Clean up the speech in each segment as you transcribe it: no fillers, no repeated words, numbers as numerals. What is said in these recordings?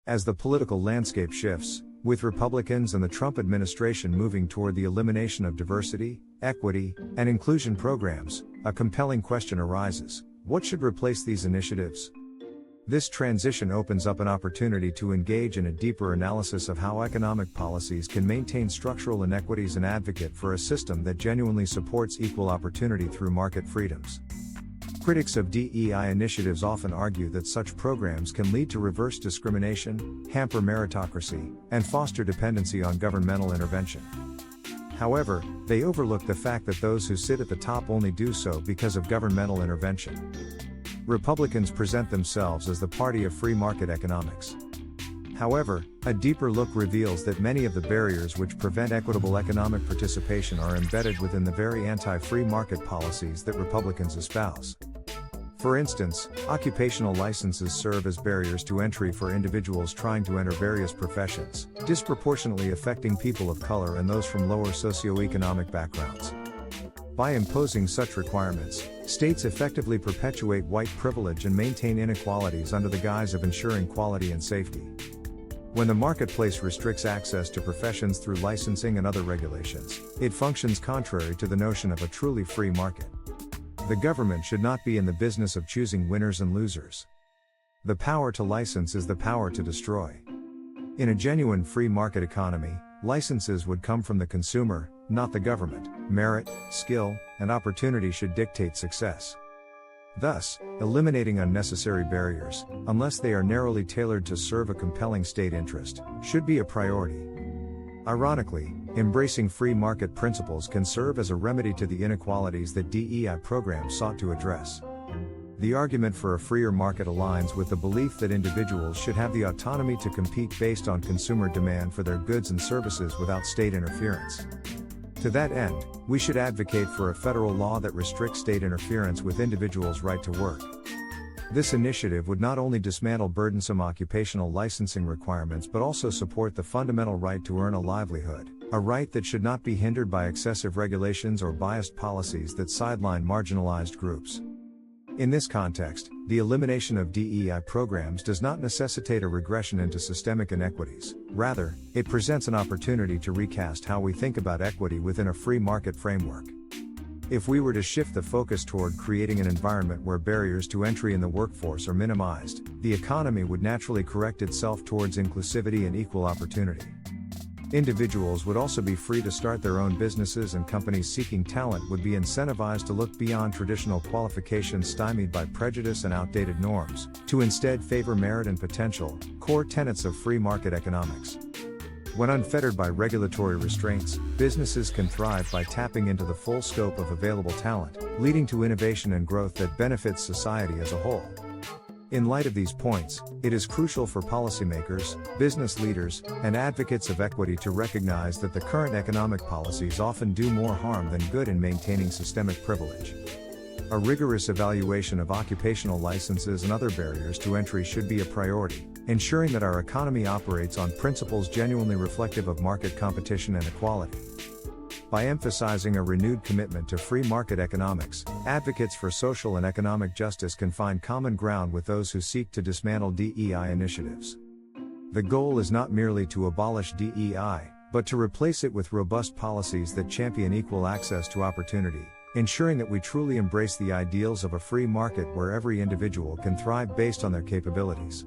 As the political landscape shifts, with Republicans and the Trump administration moving toward the elimination of diversity, equity, and inclusion programs, a compelling question arises: what should replace these initiatives? This transition opens up an opportunity to engage in a deeper analysis of how economic policies can maintain structural inequities and advocate for a system that genuinely supports equal opportunity through market freedoms. Critics of DEI initiatives often argue that such programs can lead to reverse discrimination, hamper meritocracy, and foster dependency on governmental intervention. However, they overlook the fact that those who sit at the top only do so because of governmental intervention. Republicans present themselves as the party of free market economics. However, a deeper look reveals that many of the barriers which prevent equitable economic participation are embedded within the very anti-free market policies that Republicans espouse. For instance, occupational licenses serve as barriers to entry for individuals trying to enter various professions, disproportionately affecting people of color and those from lower socioeconomic backgrounds. By imposing such requirements, states effectively perpetuate white privilege and maintain inequalities under the guise of ensuring quality and safety. When the marketplace restricts access to professions through licensing and other regulations, it functions contrary to the notion of a truly free market. The government should not be in the business of choosing winners and losers. The power to license is the power to destroy. In a genuine free market economy, licenses would come from the consumer, not the government. Merit, skill, and opportunity should dictate success. Thus, eliminating unnecessary barriers, unless they are narrowly tailored to serve a compelling state interest, should be a priority. Ironically, embracing free market principles can serve as a remedy to the inequalities that DEI programs sought to address. The argument for a freer market aligns with the belief that individuals should have the autonomy to compete based on consumer demand for their goods and services without state interference. To that end, we should advocate for a federal law that restricts state interference with individuals' right to work. This initiative would not only dismantle burdensome occupational licensing requirements but also support the fundamental right to earn a livelihood, a right that should not be hindered by excessive regulations or biased policies that sideline marginalized groups. In this context, the elimination of DEI programs does not necessitate a regression into systemic inequities. Rather, it presents an opportunity to recast how we think about equity within a free market framework. If we were to shift the focus toward creating an environment where barriers to entry in the workforce are minimized, the economy would naturally correct itself towards inclusivity and equal opportunity. Individuals would also be free to start their own businesses, and companies seeking talent would be incentivized to look beyond traditional qualifications stymied by prejudice and outdated norms, to instead favor merit and potential, core tenets of free market economics. When unfettered by regulatory restraints, businesses can thrive by tapping into the full scope of available talent, leading to innovation and growth that benefits society as a whole. In light of these points, it is crucial for policymakers, business leaders, and advocates of equity to recognize that the current economic policies often do more harm than good in maintaining systemic privilege. A rigorous evaluation of occupational licenses and other barriers to entry should be a priority, ensuring that our economy operates on principles genuinely reflective of market competition and equality. By emphasizing a renewed commitment to free market economics, advocates for social and economic justice can find common ground with those who seek to dismantle DEI initiatives. The goal is not merely to abolish DEI, but to replace it with robust policies that champion equal access to opportunity, ensuring that we truly embrace the ideals of a free market where every individual can thrive based on their capabilities.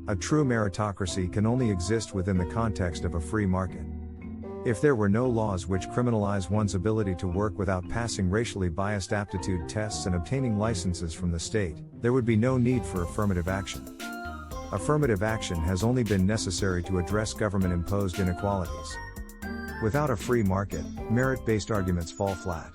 A true meritocracy can only exist within the context of a free market. If there were no laws which criminalize one's ability to work without passing racially biased aptitude tests and obtaining licenses from the state, there would be no need for affirmative action. Affirmative action has only been necessary to address government-imposed inequalities. Without a free market, merit-based arguments fall flat.